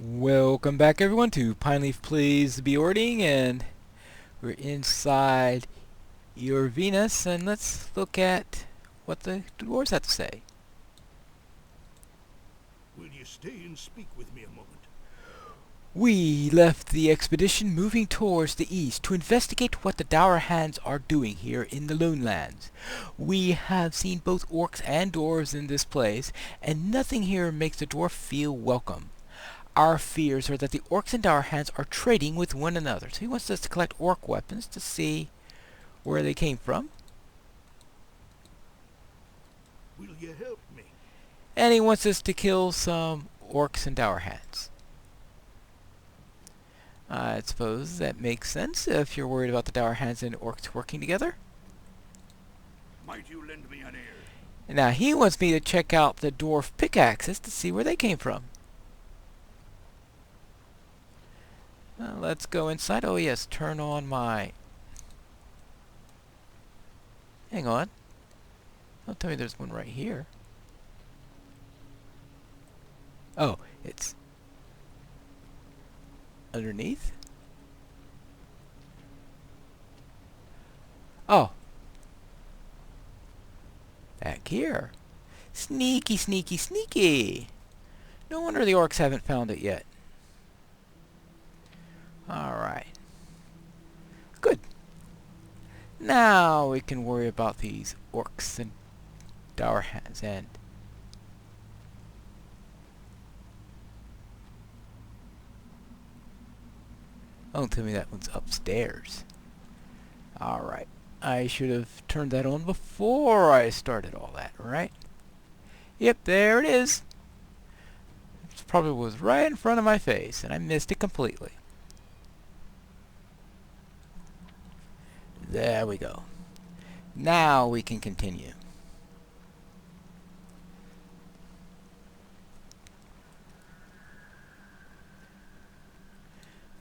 Welcome back everyone to Pineleaf Plays Beorning, and we're inside your Venus, and let's look at what the dwarves have to say. Will you stay and speak with me a moment? We left the expedition moving towards the east to investigate what the Dourhands are doing here in the Lowlands. We have seen both orcs and dwarves in this place, and nothing here makes the dwarf feel welcome. Our fears are that the orcs and Dourhands are trading with one another. So he wants us to collect orc weapons to see where they came from. Will you help me? And he wants us to kill some orcs and Dourhands. I suppose that makes sense if you're worried about the Dourhands and orcs working together. Might you lend me an ear? And now he wants me to check out the dwarf pickaxes to see where they came from. Let's go inside. Oh yes, turn on my... Hang on. Don't tell me there's one right here. Oh, it's underneath? Oh. Back here. Sneaky, sneaky, sneaky. No wonder the orcs haven't found it yet. Alright. Good. Now we can worry about these orcs and Dourhands and... Don't tell me that one's upstairs. Alright. I should have turned that on before I started all that, right? Yep, there it is. It probably was right in front of my face, and I missed it completely. There we go. Now we can continue.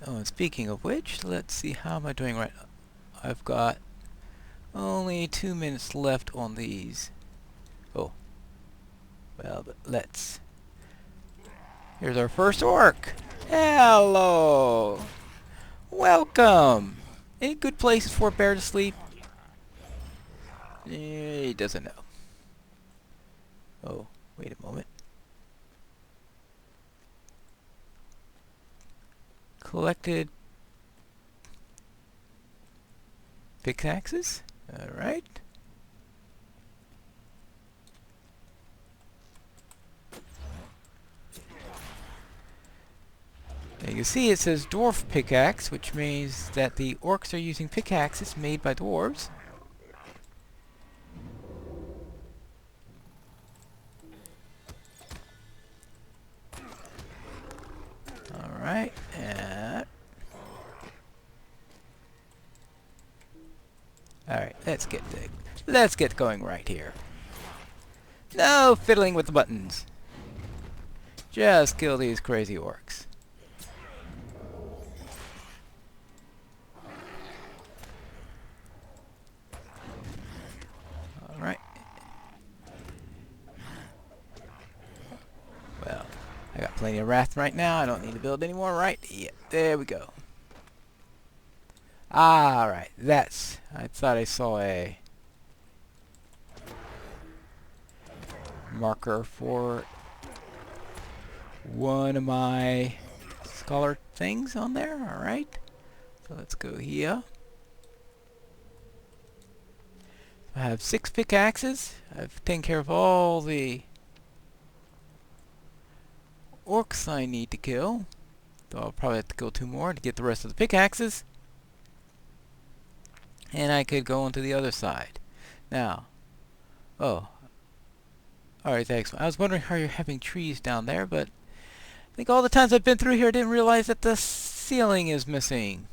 Oh, and speaking of which, let's see, how am I doing right now? I've got only 2 minutes left on these. Oh. Well, but let's... Here's our first orc. Hello. Welcome. Any good places for a bear to sleep? He doesn't know. Oh, wait a moment. Collected pickaxes? Alright. You can see it says dwarf pickaxe, which means that the orcs are using pickaxes made by dwarves. Alright, alright, let's get going right here. No fiddling with the buttons. Just kill these crazy orcs. Alright. Well, I got plenty of wrath right now. I don't need to build anymore, right? Yeah, there we go. Alright, that's... I thought I saw a marker for one of my scholar things on there. Alright. So let's go here. I have 6 pickaxes. I've taken care of all the orcs I need to kill. So I'll probably have to kill 2 more to get the rest of the pickaxes. And I could go on to the other side. Now. Oh. Alright, thanks. I was wondering how you're having trees down there, but I think all the times I've been through here I didn't realize that the ceiling is missing.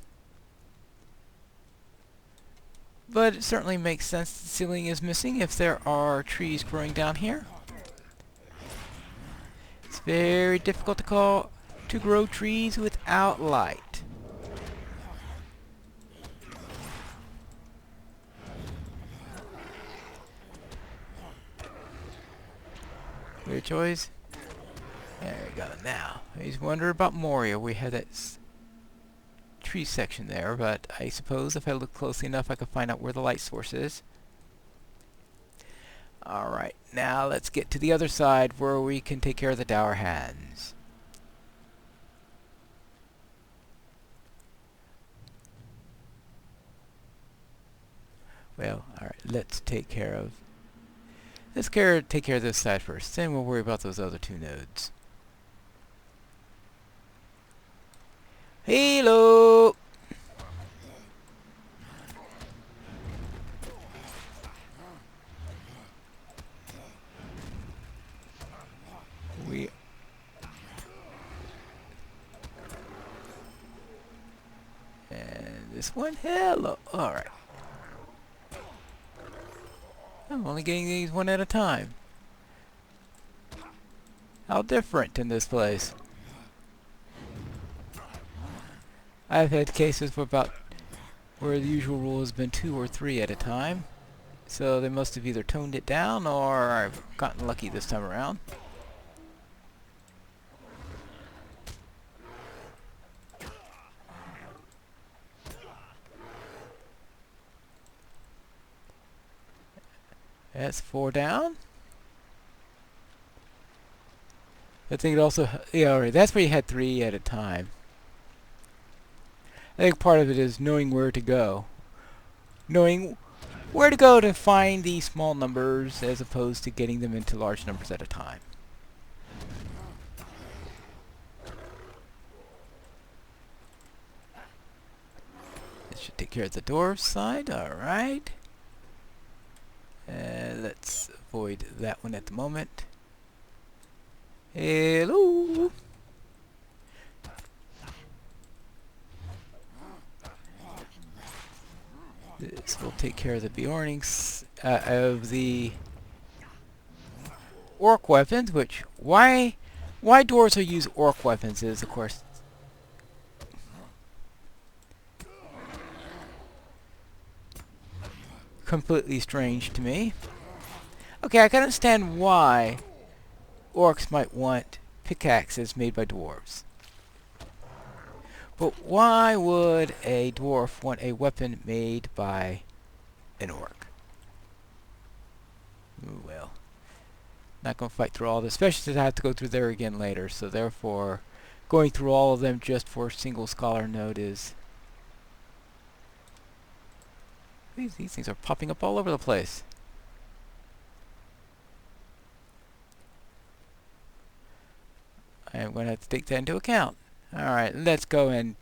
But it certainly makes sense the ceiling is missing if there are trees growing down here. It's very difficult to grow trees without light. Weird choice. There we go. Now, I just wonder about Moria. We had that tree section there, but I suppose if I look closely enough I can find out where the light source is. Alright, now let's get to the other side where we can take care of the Dourhands. Well, alright, let's take care of this side first, then we'll worry about those other two nodes. Hello! And this one, hello! Alright. I'm only getting these one at a time. How different in this place. I've had cases where the usual rule has been 2 or 3 at a time. So they must have either toned it down or I've gotten lucky this time around. That's 4 down. I think it also, yeah, alright, that's where you had 3 at a time. I think part of it is knowing where to go. Knowing where to go to find these small numbers as opposed to getting them into large numbers at a time. This should take care of the Dwarves side, alright. Let's avoid that one at the moment. Hello! This will take care of the Beornings, of the Orc weapons, which, why Dwarves will use Orc weapons is, of course, completely strange to me. Okay, I can understand why Orcs might want pickaxes made by Dwarves. But why would a Dwarf want a weapon made by an Orc? Ooh, well, not going to fight through all this, especially since I have to go through there again later, so therefore going through all of them just for a single scholar node is... These things are popping up all over the place. I am going to have to take that into account. Alright, let's go and...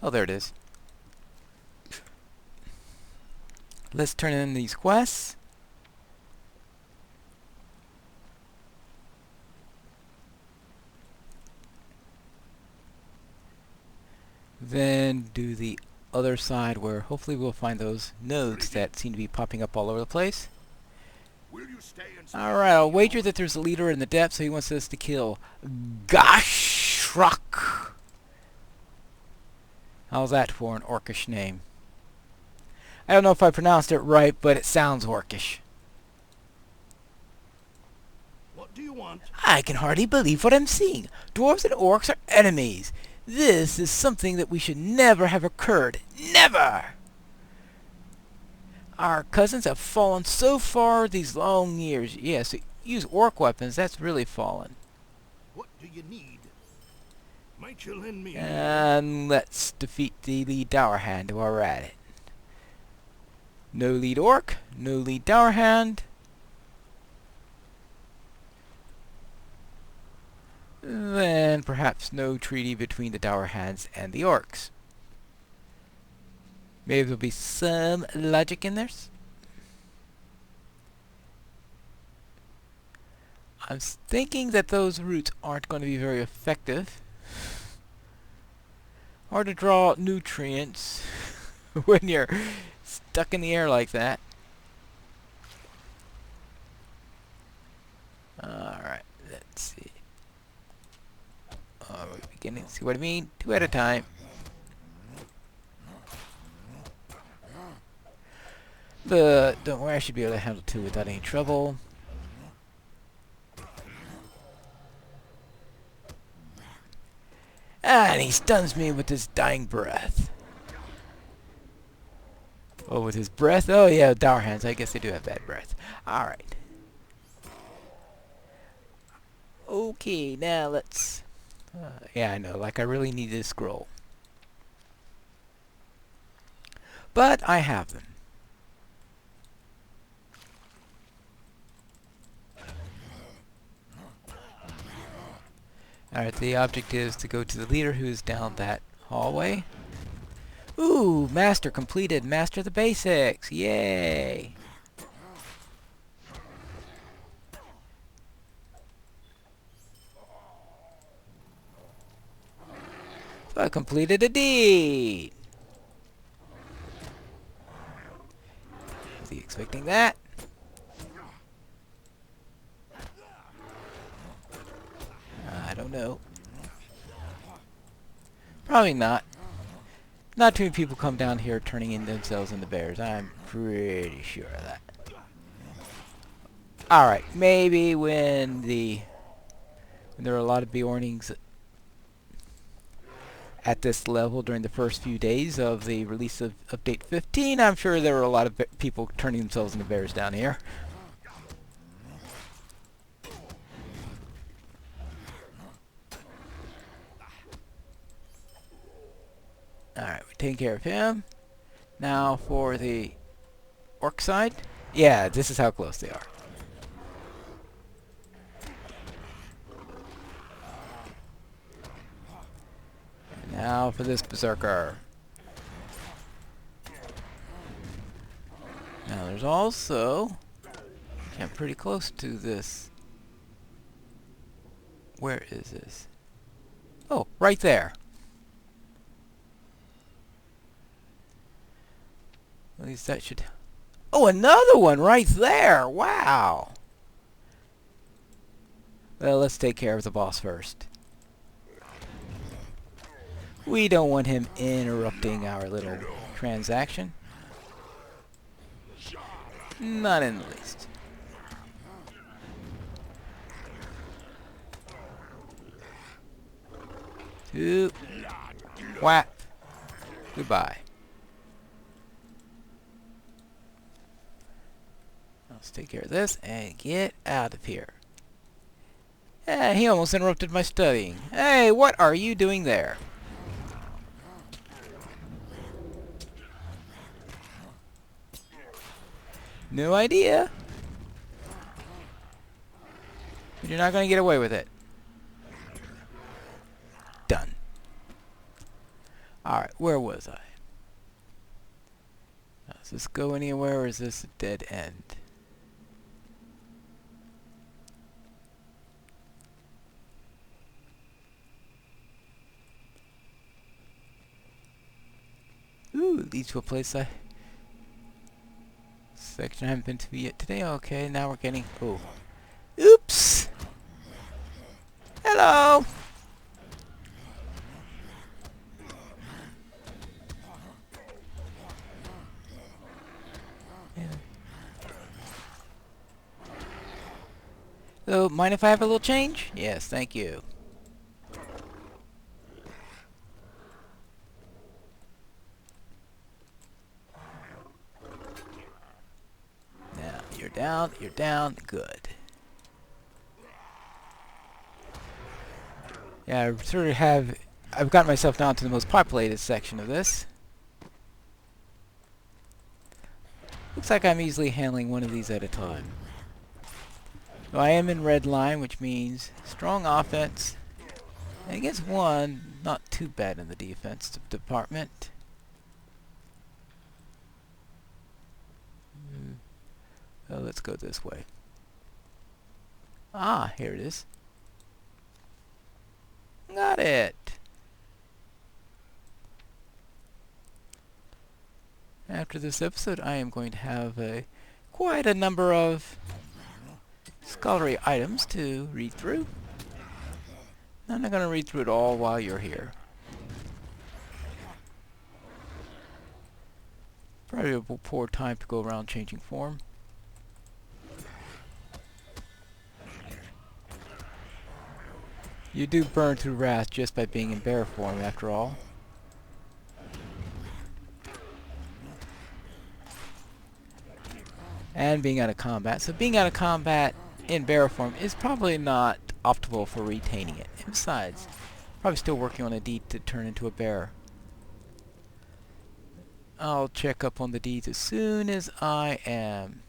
Oh, there it is. Let's turn in these quests. Then do the other side where hopefully we'll find those nodes that seem to be popping up all over the place. Alright, I'll wager that there's a leader in the depths, so he wants us to kill Gashrok. How's that for an Orcish name? I don't know if I pronounced it right, but it sounds Orcish. What do you want? I can hardly believe what I'm seeing. Dwarves and Orcs are enemies. This is something that we should never have occurred. Never! Our cousins have fallen so far these long years. Yes, use Orc weapons, that's really fallen. What do you need? Might you lend me? And let's defeat the lead Dourhand while we're at it. No lead Orc, no lead Dourhand. Then perhaps no treaty between the Dourhands and the Orcs. Maybe there'll be some logic in there. I'm thinking that those routes aren't going to be very effective. Hard to draw out nutrients when you're stuck in the air like that. Alright, let's see. We're beginning to see what I mean. 2 at a time. But don't worry, I should be able to handle 2 without any trouble. And he stuns me with his dying breath. Oh, with his breath? Oh yeah, Dourhands. I guess they do have bad breath. Alright. Okay, now let's... yeah, I know, like I really need this scroll. But I have them. Alright, the objective is to go to the leader who is down that hallway. Ooh, master completed. Master the basics. Yay. So I completed a deed. Was he expecting that? I don't know. Probably not. Not too many people come down here turning in themselves into bears. I'm pretty sure of that. Alright, maybe when there are a lot of Beornings at this level during the first few days of the release of Update 15, I'm sure there were a lot of people turning themselves into bears down here. Alright, we're taking care of him. Now for the orc side. Yeah, this is how close they are. And now for this berserker. Now there's also... I'm pretty close to this. Where is this? Oh, right there. At least that should... Oh, another one right there! Wow! Well, let's take care of the boss first. We don't want him interrupting our little transaction. Not in the least. Two. Whap. Goodbye. Let's take care of this and get out of here. He almost interrupted my studying. Hey, what are you doing there? No idea. But you're not going to get away with it. Done. Alright, where was I? Does this go anywhere or is this a dead end? Ooh, leads to a place section I haven't been to yet today. Okay, now we're getting... Oh. Oops! Hello! So, mind if I have a little change? Yes, thank you. Now, you're down, good. Yeah, I've gotten myself down to the most populated section of this. Looks like I'm easily handling one of these at a time. So I am in red line, which means strong offense. And against one, not too bad in the defense department. So let's go this way. Ah, here it is. Got it. After this episode, I am going to have quite a number of scholarly items to read through. I'm not going to read through it all while you're here. Probably a poor time to go around changing form. You do burn through wrath just by being in bear form, after all. And being out of combat. So being out of combat in bear form is probably not optimal for retaining it. And besides, probably still working on a deed to turn into a bear. I'll check up on the deeds as soon as I am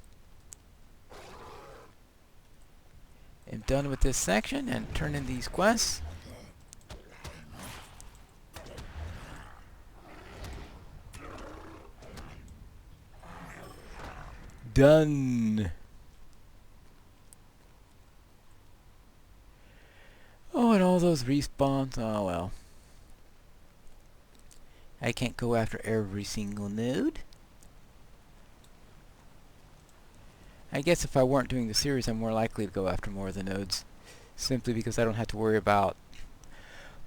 done with this section and turn in these quests. Done. Oh, and all those respawns. Oh well. I can't go after every single node. I guess if I weren't doing the series, I'm more likely to go after more of the nodes. Simply because I don't have to worry about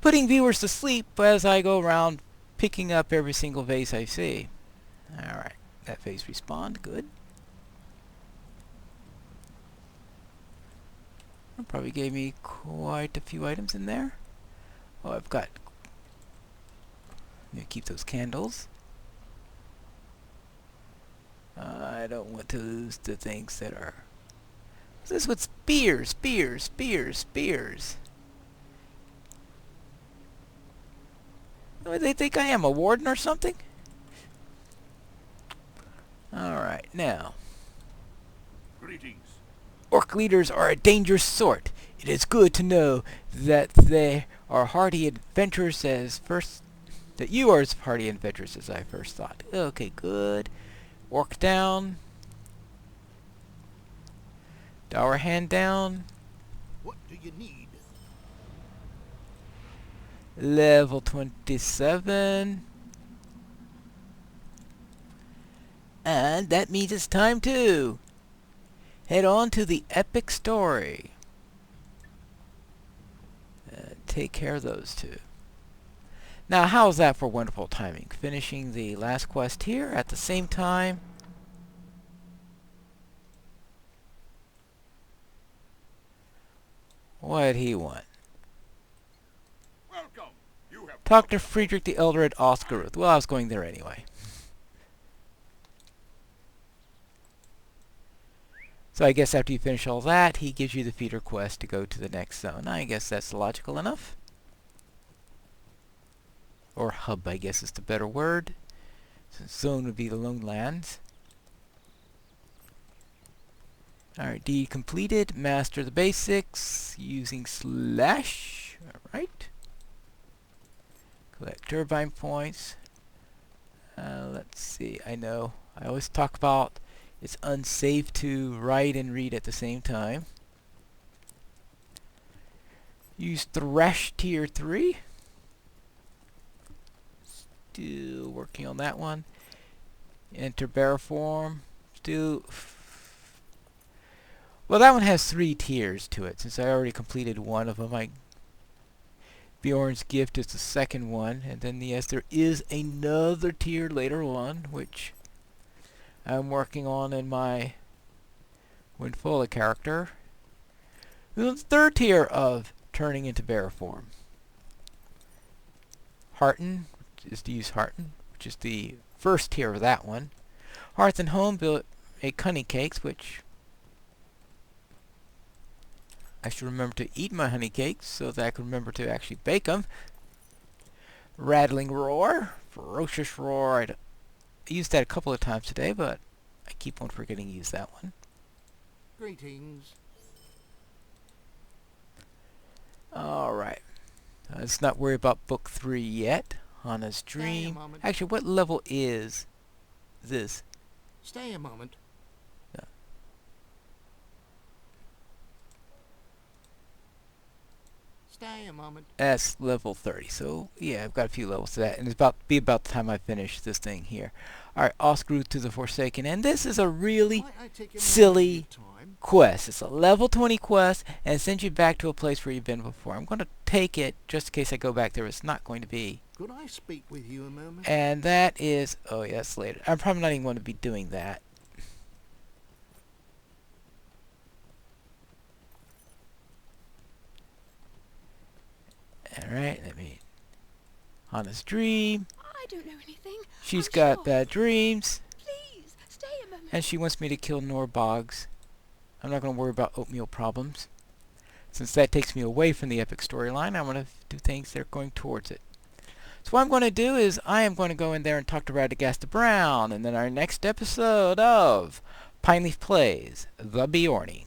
putting viewers to sleep as I go around picking up every single vase I see. Alright, that vase respawned. Good. It probably gave me quite a few items in there. Oh, I've got... I'm going to keep those candles. I don't want to lose the things that are... What's this with spears? Spears, spears, spears. Oh, they think I am a warden or something? Alright, now. Greetings. Orc leaders are a dangerous sort. It is good to know that they are hardy adventurers as first... That you are as hardy adventurers as I first thought. Okay, good. Orc down. Dourhand down. What do you need? Level 27. And that means it's time to head on to the epic story. Take care of those two. Now, how's that for wonderful timing? Finishing the last quest here at the same time. What'd he want? Welcome. You have Talk to Friedrich the Elder at Oscaruth. Well, I was going there anyway. So I guess after you finish all that, he gives you the feeder quest to go to the next zone. I guess that's logical enough. Or hub, I guess is the better word. Since zone would be the Lone Lands. Alright, deed completed. Master the basics using slash. Alright. Collect turbine points. Let's see. I know. I always talk about it's unsafe to write and read at the same time. Use Thresh Tier 3. Still working on that one. Enter bear form. Still... Well, that one has 3 tiers to it. Since I already completed one of them, Beorn's gift is the second one. And then, yes, there is another tier later on, which I'm working on in my Windfulla character. The third tier of turning into bear form. Hearten is to use Hearten, which is the first tier of that one. Hearth and Home make honey cakes, which I should remember to eat my honey cakes so that I can remember to actually bake them. Rattling Roar, Ferocious Roar. I used that a couple of times today, but I keep on forgetting to use that one. Greetings. Alright. Let's not worry about Book 3 yet. Hana's Dream. Actually, what level is this? Stay a moment. Stay a moment. That's level 30. So, yeah, I've got a few levels to that. And it's about the time I finish this thing here. Alright, Oscaruth to the Forsaken. And this is a really silly quest. It's a level 20 quest, and it sends you back to a place where you've been before. I'm going to take it, just in case I go back there. It's not going to be Could I speak with you a moment? And that is... Oh, yes, later. I'm probably not even going to be doing that. Alright, let me... Hana's dream. I don't know anything. She's I'm got sure. bad dreams. Please, stay a moment. And she wants me to kill Norbogs. I'm not going to worry about oatmeal problems. Since that takes me away from the epic storyline, I want to do things that are going towards it. So what I'm going to do is I am going to go in there and talk to Radagast Brown, and then our next episode of Pineleaf Plays The Beorning.